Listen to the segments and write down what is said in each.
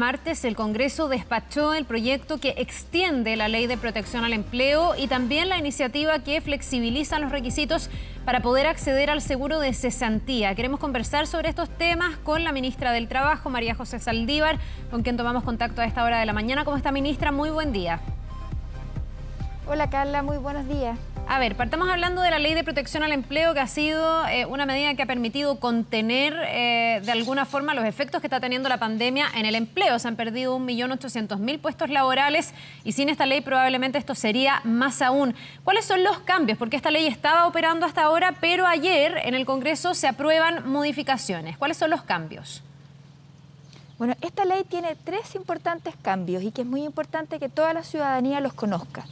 martes el Congreso despachó el proyecto que extiende la Ley de Protección al Empleo y también la iniciativa que flexibiliza los requisitos para poder acceder al seguro de cesantía. Queremos conversar sobre estos temas con la ministra del Trabajo, María José Saldívar, con quien tomamos contacto a esta hora de la mañana. ¿Cómo está, ministra? Muy buen día. Hola, Carla, muy buenos días. A ver, partamos hablando de la Ley de Protección al Empleo, que ha sido una medida que ha permitido contener de alguna forma los efectos que está teniendo la pandemia en el empleo. Se han perdido 1.800.000 puestos laborales y sin esta ley probablemente esto sería más aún. ¿Cuáles son los cambios? Porque esta ley estaba operando hasta ahora, pero ayer en el Congreso se aprueban modificaciones. ¿Cuáles son los cambios? Bueno, esta ley tiene tres importantes cambios y que es muy importante que toda la ciudadanía los conozca.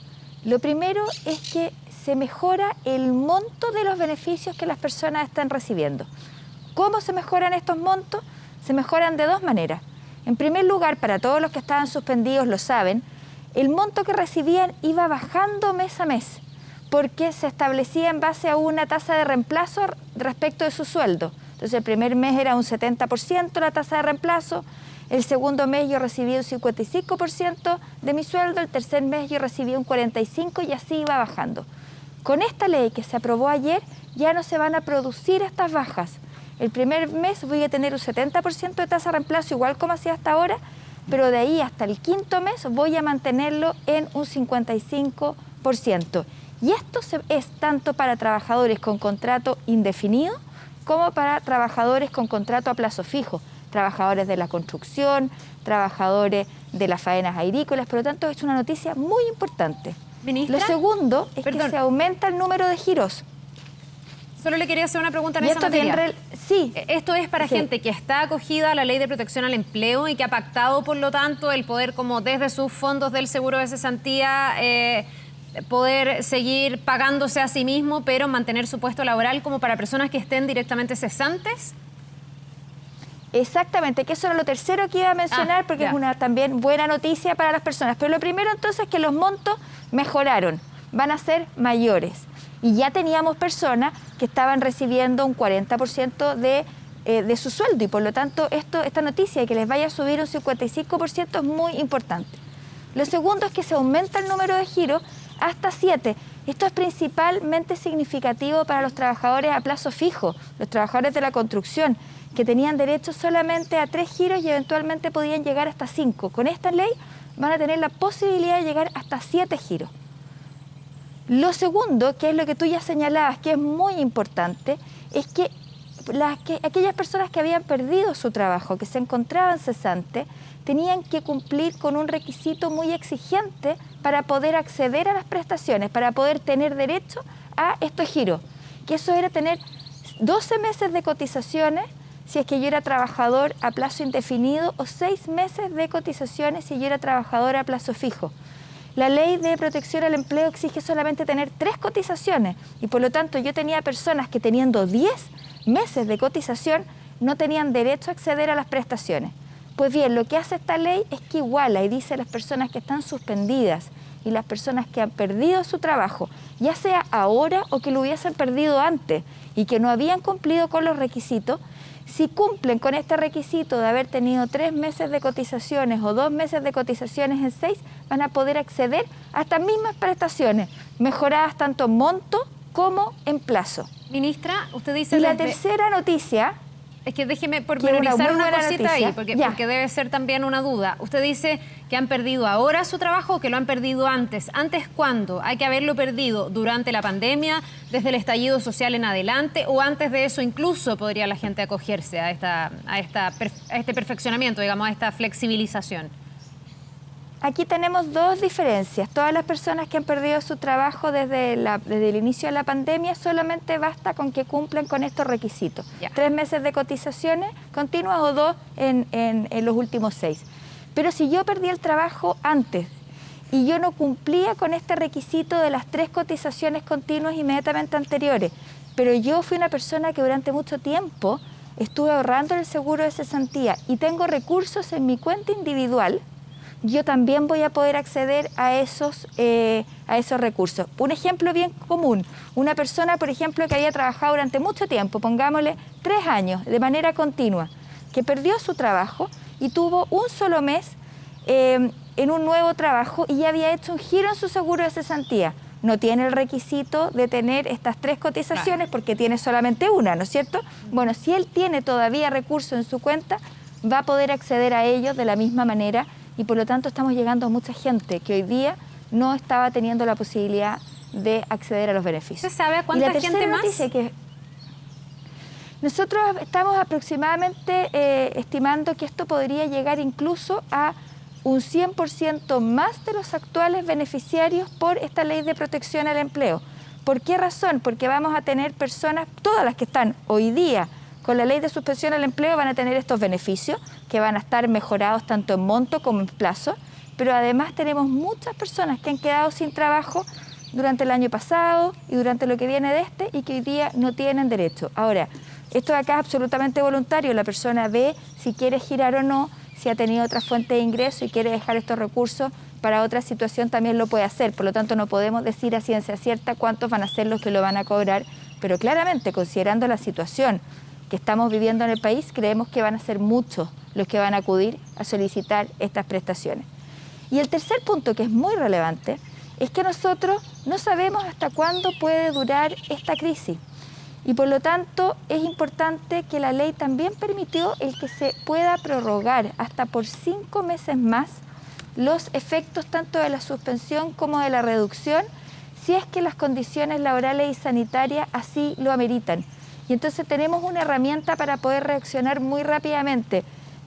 Lo primero es que se mejora el monto de los beneficios que las personas están recibiendo. ¿Cómo se mejoran estos montos? Se mejoran de dos maneras. En primer lugar, para todos los que estaban suspendidos lo saben, el monto que recibían iba bajando mes a mes, porque se establecía en base a una tasa de reemplazo respecto de su sueldo. Entonces el primer mes era un 70% la tasa de reemplazo, el segundo mes yo recibí un 55% de mi sueldo, el tercer mes yo recibí un 45% y así iba bajando. Con esta ley que se aprobó ayer ya no se van a producir estas bajas. El primer mes voy a tener un 70% de tasa de reemplazo, igual como hacía hasta ahora, pero de ahí hasta el quinto mes voy a mantenerlo en un 55%. Y esto es tanto para trabajadores con contrato indefinido como para trabajadores con contrato a plazo fijo, trabajadores de la construcción, trabajadores de las faenas agrícolas. Por lo tanto, es una noticia muy importante. Ministra, lo segundo es que se aumenta el número de giros. Solo le quería hacer una pregunta en esa materia. Sí. Esto es para gente que está acogida a la Ley de Protección al Empleo y que ha pactado, por lo tanto, el poder, como desde sus fondos del seguro de cesantía, poder seguir pagándose a sí mismo, pero mantener su puesto laboral, como para personas que estén directamente cesantes. Exactamente, que eso era lo tercero que iba a mencionar, porque es una también buena noticia para las personas. Pero lo primero entonces es que los montos mejoraron, van a ser mayores. Y ya teníamos personas que estaban recibiendo un 40% de su sueldo y por lo tanto esta noticia de que les vaya a subir un 55% es muy importante. Lo segundo es que se aumenta el número de giros hasta 7. Esto es principalmente significativo para los trabajadores a plazo fijo, los trabajadores de la construcción, que tenían derecho solamente a 3 giros y eventualmente podían llegar hasta 5. Con esta ley van a tener la posibilidad de llegar hasta 7 giros. Lo segundo, que es lo que tú ya señalabas, que es muy importante, es que aquellas personas que habían perdido su trabajo, que se encontraban cesantes, tenían que cumplir con un requisito muy exigente para poder acceder a las prestaciones, para poder tener derecho a estos giros, que eso era tener 12 meses de cotizaciones si es que yo era trabajador a plazo indefinido o 6 meses de cotizaciones si yo era trabajador a plazo fijo. La Ley de Protección al Empleo exige solamente tener 3 cotizaciones y por lo tanto yo tenía personas que teniendo 10 meses de cotización no tenían derecho a acceder a las prestaciones. Pues bien, lo que hace esta ley es que iguala y dice a las personas que están suspendidas y las personas que han perdido su trabajo, ya sea ahora o que lo hubiesen perdido antes y que no habían cumplido con los requisitos, si cumplen con este requisito de haber tenido 3 meses de cotizaciones o 2 meses de cotizaciones en 6, van a poder acceder a estas mismas prestaciones, mejoradas tanto en monto como en plazo. Ministra, usted dice... Y la tercera noticia... Es que déjeme pormenorizar una cosita ahí, porque debe ser también una duda. Usted dice que han perdido ahora su trabajo o que lo han perdido antes. ¿Antes cuándo? ¿Hay que haberlo perdido durante la pandemia, desde el estallido social en adelante, o antes de eso incluso podría la gente acogerse a este perfeccionamiento, digamos, a esta flexibilización? Aquí tenemos dos diferencias. Todas las personas que han perdido su trabajo desde el inicio de la pandemia solamente basta con que cumplan con estos requisitos. 3 meses de cotizaciones continuas o 2 en los últimos 6. Pero si yo perdí el trabajo antes y yo no cumplía con este requisito de las 3 cotizaciones continuas inmediatamente anteriores, pero yo fui una persona que durante mucho tiempo estuve ahorrando el seguro de cesantía y tengo recursos en mi cuenta individual, yo también voy a poder acceder a esos recursos. Un ejemplo bien común, una persona, por ejemplo, que había trabajado durante mucho tiempo, pongámosle 3 años, de manera continua, que perdió su trabajo y tuvo un solo mes en un nuevo trabajo y ya había hecho un giro en su seguro de cesantía. No tiene el requisito de tener estas 3 cotizaciones porque tiene solamente una, ¿no es cierto? Bueno, si él tiene todavía recursos en su cuenta, va a poder acceder a ellos de la misma manera y por lo tanto estamos llegando a mucha gente que hoy día no estaba teniendo la posibilidad de acceder a los beneficios. ¿Se sabe a cuánta gente más? Que nosotros estamos aproximadamente estimando que esto podría llegar incluso a un 100% más de los actuales beneficiarios por esta ley de protección al empleo. ¿Por qué razón? Porque vamos a tener personas, todas las que están hoy día con la ley de suspensión al empleo van a tener estos beneficios que van a estar mejorados tanto en monto como en plazo, pero además tenemos muchas personas que han quedado sin trabajo durante el año pasado y durante lo que viene de este y que hoy día no tienen derecho. Ahora, esto de acá es absolutamente voluntario, la persona ve si quiere girar o no, si ha tenido otra fuente de ingreso y quiere dejar estos recursos para otra situación también lo puede hacer, por lo tanto no podemos decir a ciencia cierta cuántos van a ser los que lo van a cobrar, pero claramente considerando la situación que estamos viviendo en el país, creemos que van a ser muchos los que van a acudir a solicitar estas prestaciones. Y el tercer punto que es muy relevante es que nosotros no sabemos hasta cuándo puede durar esta crisis. Y por lo tanto es importante que la ley también permitió el que se pueda prorrogar hasta por 5 meses más los efectos tanto de la suspensión como de la reducción, si es que las condiciones laborales y sanitarias así lo ameritan. Y entonces tenemos una herramienta para poder reaccionar muy rápidamente.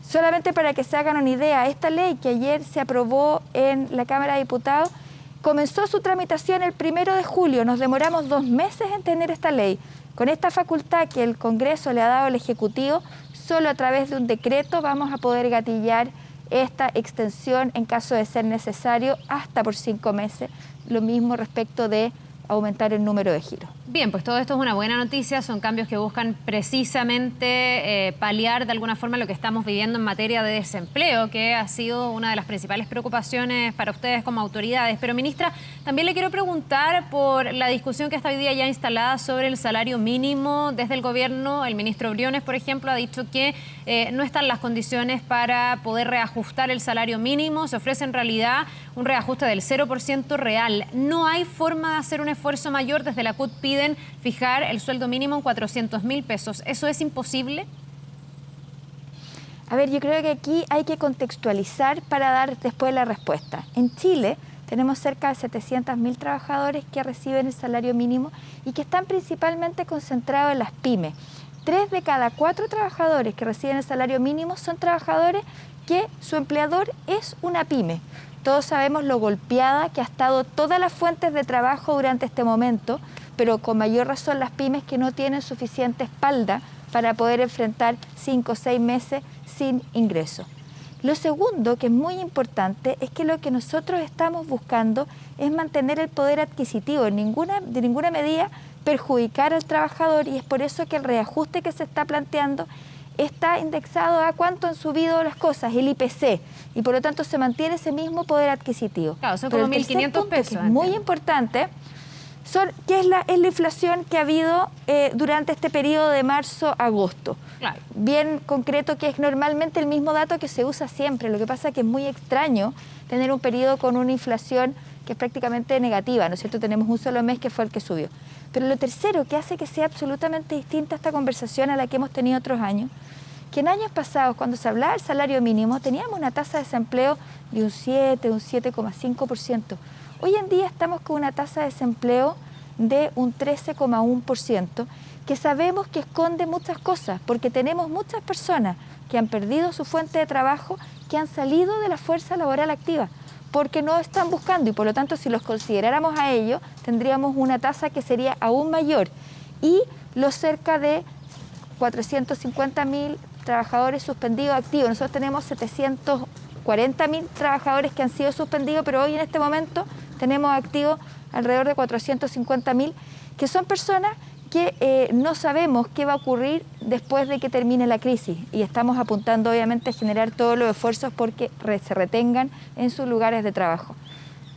Solamente para que se hagan una idea, esta ley que ayer se aprobó en la Cámara de Diputados comenzó su tramitación el 1 de julio, nos demoramos 2 meses en tener esta ley. Con esta facultad que el Congreso le ha dado al Ejecutivo, solo a través de un decreto vamos a poder gatillar esta extensión en caso de ser necesario hasta por 5 meses. Lo mismo respecto de aumentar el número de giros. Bien, pues todo esto es una buena noticia, son cambios que buscan precisamente paliar de alguna forma lo que estamos viviendo en materia de desempleo, que ha sido una de las principales preocupaciones para ustedes como autoridades. Pero, ministra, también le quiero preguntar por la discusión que está hoy día ya instalada sobre el salario mínimo desde el gobierno. El ministro Briones, por ejemplo, ha dicho que no están las condiciones para poder reajustar el salario mínimo. Se ofrece en realidad un reajuste del 0% real. No hay forma de hacer un esfuerzo mayor. Desde la CUT piden fijar el sueldo mínimo en 400.000 pesos. ¿Eso es imposible? A ver, yo creo que aquí hay que contextualizar para dar después la respuesta. En Chile tenemos cerca de 700.000 trabajadores que reciben el salario mínimo y que están principalmente concentrados en las pymes. 3 de cada 4 trabajadores que reciben el salario mínimo son trabajadores que su empleador es una pyme. Todos sabemos lo golpeada que ha estado todas las fuentes de trabajo durante este momento, pero con mayor razón las pymes que no tienen suficiente espalda para poder enfrentar 5 o 6 meses sin ingreso. Lo segundo, que es muy importante, es que lo que nosotros estamos buscando es mantener el poder adquisitivo, de ninguna medida perjudicar al trabajador, y es por eso que el reajuste que se está planteando está indexado a cuánto han subido las cosas, el IPC, y por lo tanto se mantiene ese mismo poder adquisitivo. Claro, son como 1.500 pesos. Que es muy importante, que es la inflación que ha habido durante este periodo de marzo a agosto. Claro. Bien concreto, que es normalmente el mismo dato que se usa siempre. Lo que pasa es que es muy extraño tener un periodo con una inflación que es prácticamente negativa, ¿no es cierto? Tenemos un solo mes que fue el que subió. Pero lo tercero que hace que sea absolutamente distinta esta conversación a la que hemos tenido otros años, que en años pasados, cuando se hablaba del salario mínimo, teníamos una tasa de desempleo de un 7,5%. Hoy en día estamos con una tasa de desempleo de un 13,1%, que sabemos que esconde muchas cosas, porque tenemos muchas personas que han perdido su fuente de trabajo, que han salido de la fuerza laboral activa, porque no están buscando, y por lo tanto si los consideráramos a ellos, tendríamos una tasa que sería aún mayor. Y los cerca de 450.000 trabajadores suspendidos activos. Nosotros tenemos 740.000 trabajadores que han sido suspendidos, pero hoy en este momento tenemos activos alrededor de 450.000, que son personas que no sabemos qué va a ocurrir después de que termine la crisis, y estamos apuntando obviamente a generar todos los esfuerzos porque se retengan en sus lugares de trabajo.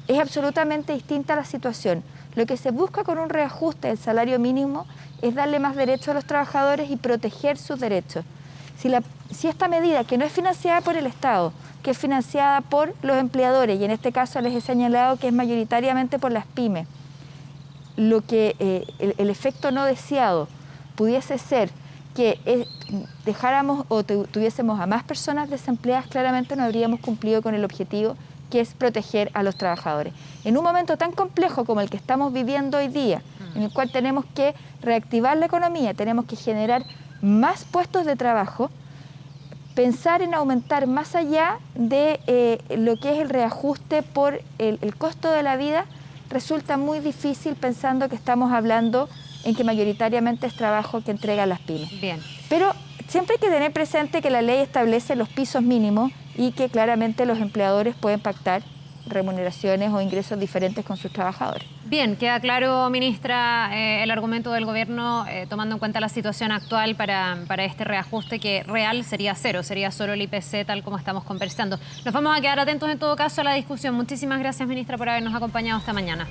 Es absolutamente distinta la situación. Lo que se busca con un reajuste del salario mínimo es darle más derechos a los trabajadores y proteger sus derechos. Si esta medida, que no es financiada por el Estado, que es financiada por los empleadores, y en este caso les he señalado que es mayoritariamente por las pymes, el efecto no deseado pudiese ser que dejáramos o tuviésemos a más personas desempleadas, claramente no habríamos cumplido con el objetivo, que es proteger a los trabajadores. En un momento tan complejo como el que estamos viviendo hoy día, en el cual tenemos que reactivar la economía, tenemos que generar más puestos de trabajo, pensar en aumentar más allá de lo que es el reajuste por el costo de la vida, resulta muy difícil pensando que estamos hablando en que mayoritariamente es trabajo que entregan las pymes. Bien. Pero siempre hay que tener presente que la ley establece los pisos mínimos y que claramente los empleadores pueden pactar remuneraciones o ingresos diferentes con sus trabajadores. Bien, queda claro, ministra, el argumento del gobierno tomando en cuenta la situación actual para este reajuste, que real sería cero, sería solo el IPC tal como estamos conversando. Nos vamos a quedar atentos en todo caso a la discusión. Muchísimas gracias, ministra, por habernos acompañado esta mañana.